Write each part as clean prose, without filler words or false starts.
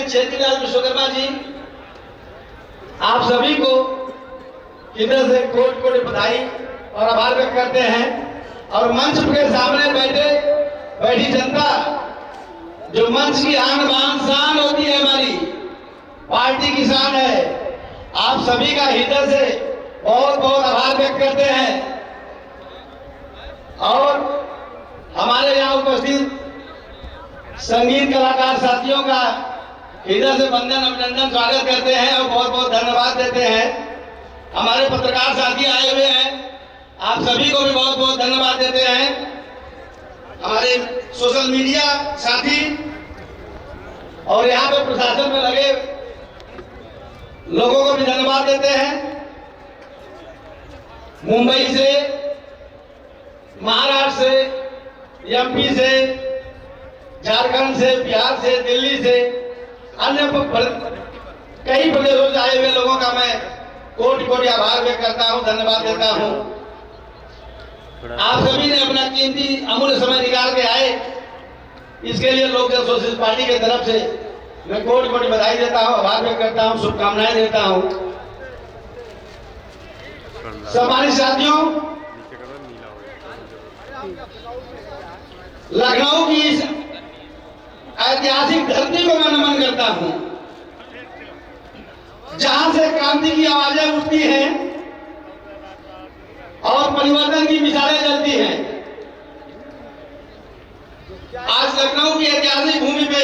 क्षेत्रीलाल विश्वकर्मा जी, आप सभी को हृदय से कोटि कोटि बधाई और आभार व्यक्त करते हैं। और मंच के सामने बैठी जनता, जो मंच की आन बान शान होती है, हमारी पार्टी की शान है, आप सभी का हृदय से बहुत बहुत आभार व्यक्त करते हैं। और हमारे यहाँ उपस्थित संगीत कलाकार साथियों का हृदय से वंदन अभिनंदन स्वागत करते हैं और बहुत बहुत धन्यवाद देते हैं। हमारे पत्रकार साथी आए हुए हैं, आप सभी को भी बहुत बहुत धन्यवाद देते हैं। हमारे सोशल मीडिया साथी और यहाँ पे प्रशासन में लगे लोगों को भी धन्यवाद देते हैं। मुंबई से, महाराष्ट्र से, एमपी से, झारखंड से, बिहार से, दिल्ली से, अन्य कई प्रदेशों से आए हुए लोगों का मैं कोटि कोटि आभार व्यक्त करता हूं, धन्यवाद देता हूं। आप सभी ने अपना कीमती अमूल्य समय निकाल के आए, इसके लिए लोक जन सोशलिस्ट पार्टी की तरफ से मैं कोटि कोटि बधाई देता हूं, आभार व्यक्त करता हूं, शुभकामनाएं देता हूं। सम्मानित साथियों, लखनऊ की इस ऐतिहासिक धरती को मैं नमन करता हूं, जहां से क्रांति की आवाजें उठती हैं और परिवर्तन की मिसालें जलती हैं। आज लखनऊ की ऐतिहासिक भूमि पे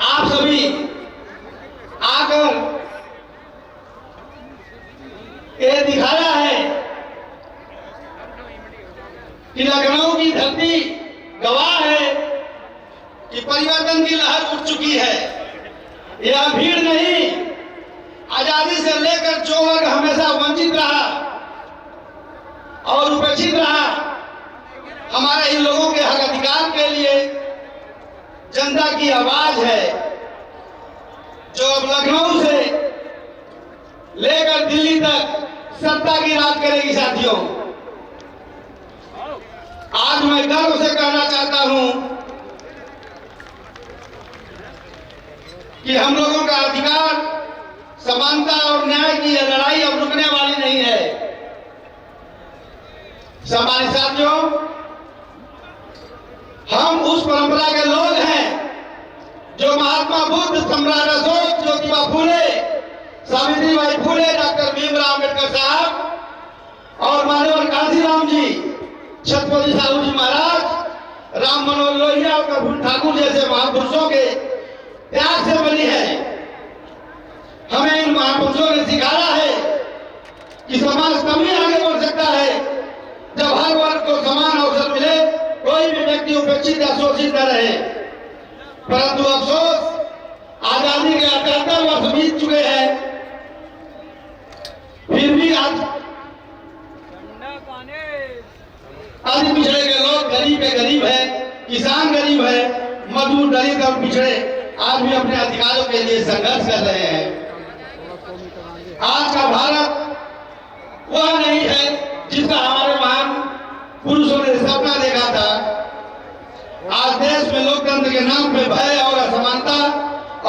आप सभी आकर ये दिखाया है कि लखनऊ की धरती गवाह है कि परिवर्तन की लहर उठ चुकी है। यह भीड़ नहीं, आजादी से लेकर जो वर्ग हमेशा वंचित रहा और उपेक्षित रहा, हमारे इन लोगों के हक अधिकार के लिए जनता की आवाज है, जो अब लखनऊ से लेकर दिल्ली तक सत्ता की राज करेगी। साथियों, आज मैं गर्व से कहना चाहता हूं कि हम लोगों का अधिकार, समानता और न्याय की यह लड़ाई अब रुकने वाली नहीं है। सम्मानित साथियों, हम उस परंपरा के लोग हैं जो महात्मा बुद्ध, सम्राट अशोक, ज्योतिबा फूले, सावित्रीबाई फूले, डॉक्टर भीमराव अम्बेडकर साहब और माननीय काशीराम जी, छत्रपति साहू जी महाराज, राम मनोहर लोहिया और प्रफुल्ल ठाकुर जैसे महापुरुषों के त्याग से बनी है। हमें इन महापुरुषों ने सिखाया है कि समाज तभी आगे बढ़ सकता है जब हर वर्ग को समान अवसर मिले, कोई भी व्यक्ति उपेक्षित या शोषित न रहे। परंतु अफसोस, आजादी के 78 वर्ष बीत चुके हैं, फिर भी आज अति पिछड़े के लोग गरीब के गरीब है, किसान गरीब है, मजदूर दलित और पिछड़े आज भी अपने अधिकारों के लिए संघर्ष कर रहे हैं। आज का भारत वह नहीं है जिसका हमारे महान पुरुषों ने सपना देखा था। आज देश में लोकतंत्र के नाम पे भय और असमानता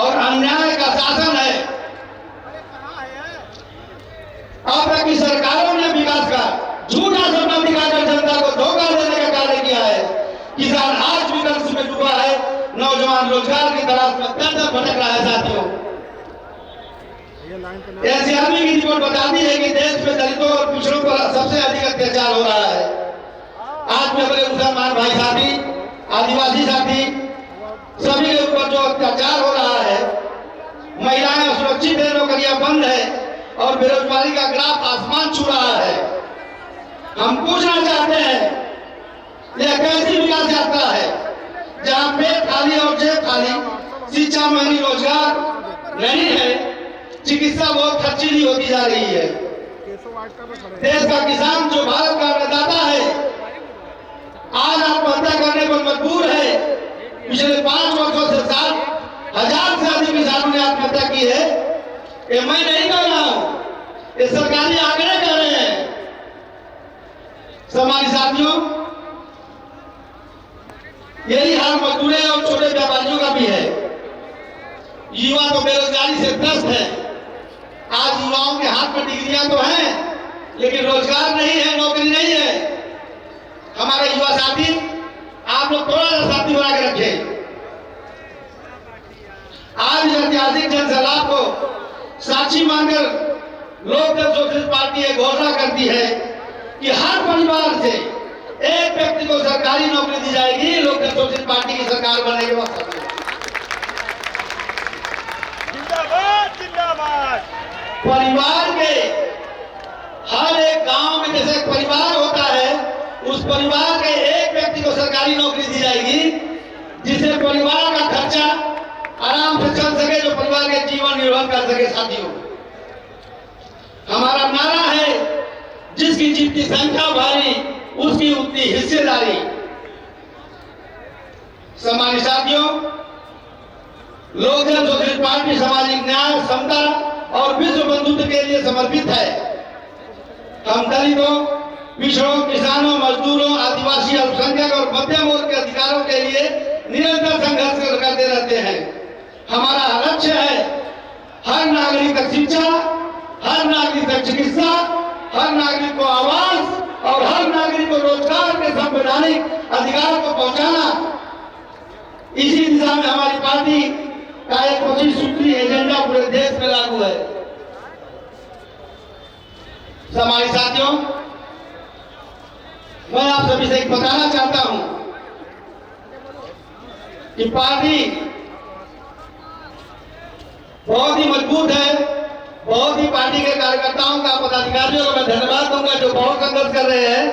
और अन्याय का शासन है। अब तक की सरकारों ने विकास का झूठा सपना दिखाकर जनता को धोखा देने का कार्य किया है। किसान आज विकास में डूबा है, नौजवान रोजगार की तलाश में दर भटक रहा है। साथियों, एनसीआरबी की रिपोर्ट बताती है कि देश में दलितों और पिछड़ों पर सबसे अधिक अत्याचार हो रहा है। आज भी अपने मुसलमान भाई साथी, आदिवासी साथी, सभी के ऊपर जो अत्याचार हो रहा है, महिलाएं असुरक्षित है, नौकरियां बंद है और बेरोजगारी का ग्राफ आसमान छू रहा है। हम पूछना चाहते हैं, यह कैसी विकास यात्रा है जहां पेट खाली और जेब खाली, शिक्षा महंगी, रोजगार नहीं है, चिकित्सा बहुत खर्चीली होती जा रही है। देश का किसान जो भारत का अन्नदाता है, आज आत्महत्या करने पर मजबूर है। पिछले 5 वर्षों से 7,000 से अधिक किसानों ने आत्महत्या की है। ये मैं नहीं कर रहा हूं, ये सरकारी आंकड़े कह रहे हैं। सम्मानित साथियों, यही हाल मजदूरों और छोटे व्यापारियों का भी है। युवा तो बेरोजगारी से त्रस्त है। आज युवाओं के हाथ में डिग्रियां तो हैं, लेकिन रोजगार नहीं है, नौकरी नहीं है। हमारे युवा साथी, आप लोग थोड़ा सा साथी बना के रखें। आज इस ऐतिहासिक जनसलाह को साक्षी मानकर लोक सोशलिस्ट पार्टी एक घोषणा करती है कि हर परिवार से एक व्यक्ति को सरकारी नौकरी दी जाएगी लोक सोशलिस्ट पार्टी की सरकार बनने के वक्त। जिंदाबाद जिंदाबाद। परिवार के हर एक गांव में जैसे एक परिवार होता है, उस परिवार के एक व्यक्ति को सरकारी नौकरी दी जाएगी, जिससे परिवार का खर्चा आराम से चल सके, जो परिवार के जीवन निर्वाह कर सके। साथियों, हमारा नारा है, जिसकी जितनी संख्या भारी उसकी उतनी हिस्सेदारी। सम्मानित साथियों, लोक जन सोशलिस्ट पार्टी सामाजिक न्याय, समता और विश्व बंधुत्व के लिए समर्पित है। हम दलितों, पिछड़ों, किसानों, मजदूरों, आदिवासी, अल्पसंख्यक और मध्यम वर्ग के अधिकारों के लिए निरंतर संघर्ष करते रहते हैं। हमारा लक्ष्य है हर नागरिक तक शिक्षा, हर नागरिक तक चिकित्सा, हर नागरिक को आवास और हर नागरिक को रोजगार के संवैधानिक अधिकार को पहुंचाना। इसी दिशा में हमारी पार्टी का एक 25 सूत्री एजेंडा पूरे देश में लागू है। हमारे साथियों, मैं आप सभी से एक बताना चाहता हूं कि पार्टी बहुत ही मजबूत है। बहुत ही पार्टी के कार्यकर्ताओं का, पदाधिकारियों को मैं धन्यवाद दूंगा जो बहुत संघर्ष कर रहे हैं,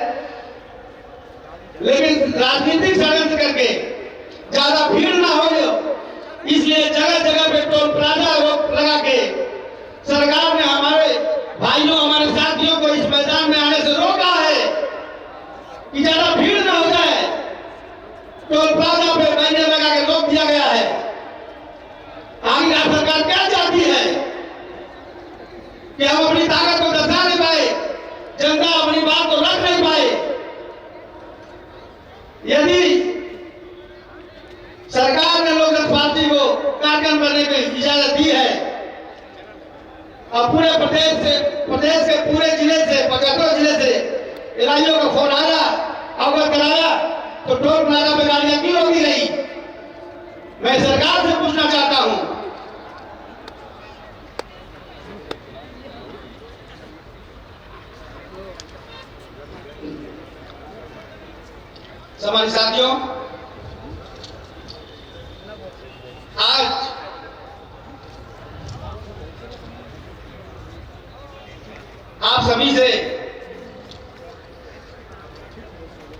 लेकिन राजनीतिक षड्यंत्र करके ज्यादा भीड़ ना हो, इसलिए जगह जगह पे टोल प्लाजा लगा के सरकार ने हमारे भाइयों, हमारे साथियों को इस मैदान में आने से रोका है कि ज्यादा भीड़ ना हो जाए। टोल प्लाजा पे बैनर लगा के रोक दिया गया है। आगे सरकार क्या चाहती है कि हम अपनी ताकत को दर्शा नहीं पाए, जनता अपनी बात को रख नहीं पाए। यदि सरकार ने लोक जनशक्ति पार्टी को कार्यक्रम करने की इजाजत दी है और पूरे प्रदेश के पूरे जिले से, 75 जिले से एलआईओ का फोन आया, अवगत कराया, तो टोल प्लाजा पे गाड़ियां क्यों रोकी गई? मैं सरकार से पूछना चाहता हूं। हमारे साथियों, आज आप सभी से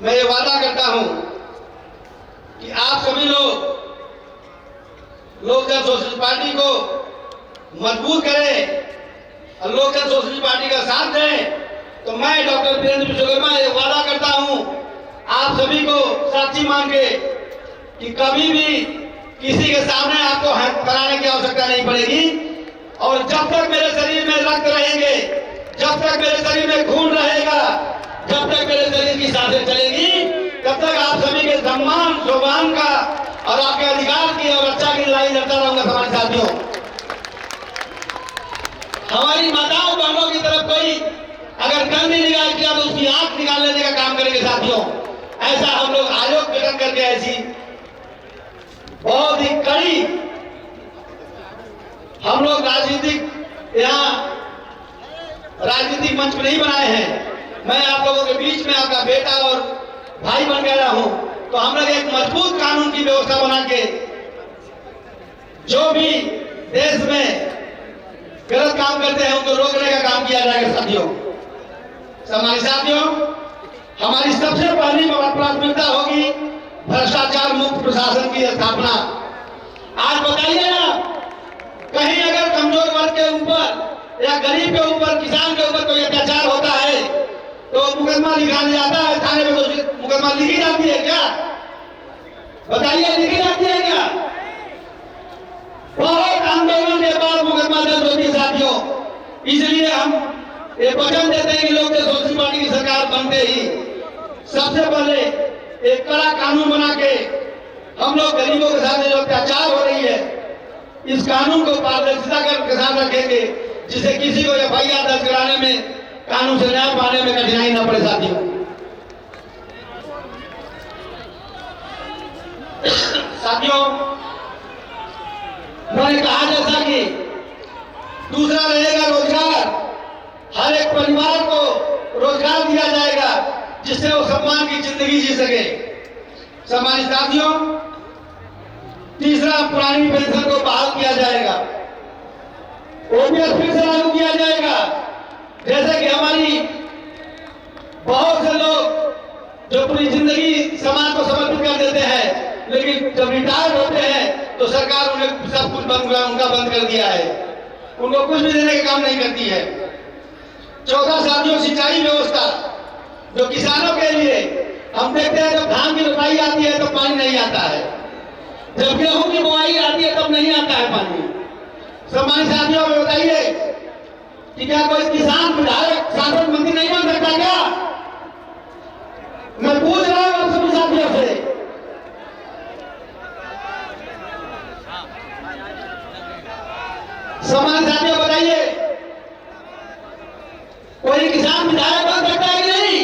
मैं ये वादा करता हूं कि आप सभी लोग लोक जन सोशलिस्ट पार्टी को मजबूत करें और लोक जन सोशलिस्ट पार्टी का साथ दें। तो मैं डॉक्टर वीरेंद्र विश्वकर्मा ये वादा करता हूं आप सभी को साक्षी मान के कि कभी भी किसी के सामने आपको कराने की आवश्यकता नहीं पड़ेगी। और जब तक मेरे शरीर में रक्त रहेंगे, जब तक मेरे शरीर में खून रहेगा, जब तक मेरे शरीर की सांसें चलेगी, तब तक आप सभी के सम्मान, शोभान का और आपके अधिकार की और रक्षा की लड़ाई लड़ता रहूंगा। हमारे साथियों, हमारी माताओं बहनों की तरफ कोई अगर गंदी निगाह किया तो उसकी आंख निकाल लेने का काम करेंगे। साथियों, ऐसा हम लोग आयोग गठन करके ऐसी बहुत ही कड़ी हम लोग राजनीतिक यहाँ राजनीतिक मंच पर नहीं बनाए हैं। मैं आप लोगों के बीच में आपका बेटा और भाई बन गया हूं, तो हम लोग एक मजबूत कानून की व्यवस्था बना के जो भी देश में गलत काम करते हैं उनको रोकने का काम किया जाएगा। साथियों, हमारे साथियों, हमारी सबसे पहली प्राथमिकता होगी भ्रष्टाचार मुक्त प्रशासन की स्थापना। आज बताइए ना, कहीं अगर कमजोर वर्ग के ऊपर या गरीब के ऊपर, किसान के ऊपर कोई अत्याचार होता है तो मुकदमा लिखाने जाता है थाने में, तो मुकदमा लिखी जाती है क्या? बताइए, लिखी जाती है क्या? बहुत आंदोलन के बाद मुकदमा दर्ज होती है। साथियों, इसलिए हम ये वचन देते हैं कि लोक जन सोशलिस्ट पार्टी की सरकार बनते ही सबसे पहले एक कड़ा कानून बना के हम लोग गरीबों के साथ जो अत्याचार हो रही है इस कानून को पारदर्शिता के साथ रखेंगे, जिससे किसी को एफआईआर दर्ज कराने में, कानून से न्याय पाने में कठिनाई न पड़े। साथियों, मैंने कहा जैसा कि दूसरा रहेगा रोजगार, हर एक परिवार को रोजगार दिया जाएगा जिससे वो सम्मान की जिंदगी जी सके। सम्मानित साथियों, तीसरा पुरानी पेंशन को बहाल किया जाएगा, ओपीएस फिर से लागू किया जाएगा। जैसे कि हमारी बहुत से लोग जो पूरी जिंदगी समाज को समर्पित कर देते हैं, लेकिन जब रिटायर होते हैं तो सरकार उन्हें सब कुछ उनका बंद कर दिया है, उनको कुछ भी देने का काम नहीं करती है। चौथा साथियों, सिंचाई व्यवस्था, जो किसानों के लिए हम देखते हैं जब धान की रोपाई आती है तो पानी नहीं आता है, जब गेहूं की बुआई आती है तब नहीं आता है पानी। सम्मानित साथियों, हमें बताइए कि क्या कोई किसान विधायक सांसद मंत्री नहीं बन सकता क्या? मैं पूछ रहा हूं आप सभी साथियों से। सम्मानित साथियों, बताइए कोई किसान विधायक बन सकता है कि नहीं?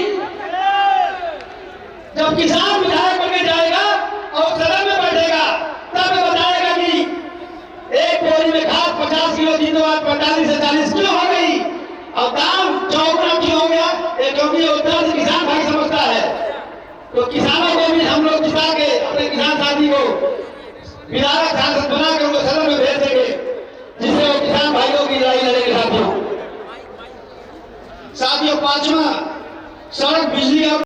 जब किसान विधायक बनने जाएगा और सदन में बैठेगा तब बताएगा कि एक बोरी में खाद 50 किलो थी तो आज 45 से 40 क्यों हो गई, और दाम 54 क्यों हो गया, क्योंकि उत्तर किसान भाई समझता है। तो किसानों को भी हम लोग जिता के अपने किसान साथी को विधायक सांसद बना के उनको सदन में भेज देंगे, जिससे वो किसान भाइयों की लड़ाई लड़ेंगे। साथियों, पांचवा, सड़क, बिजली और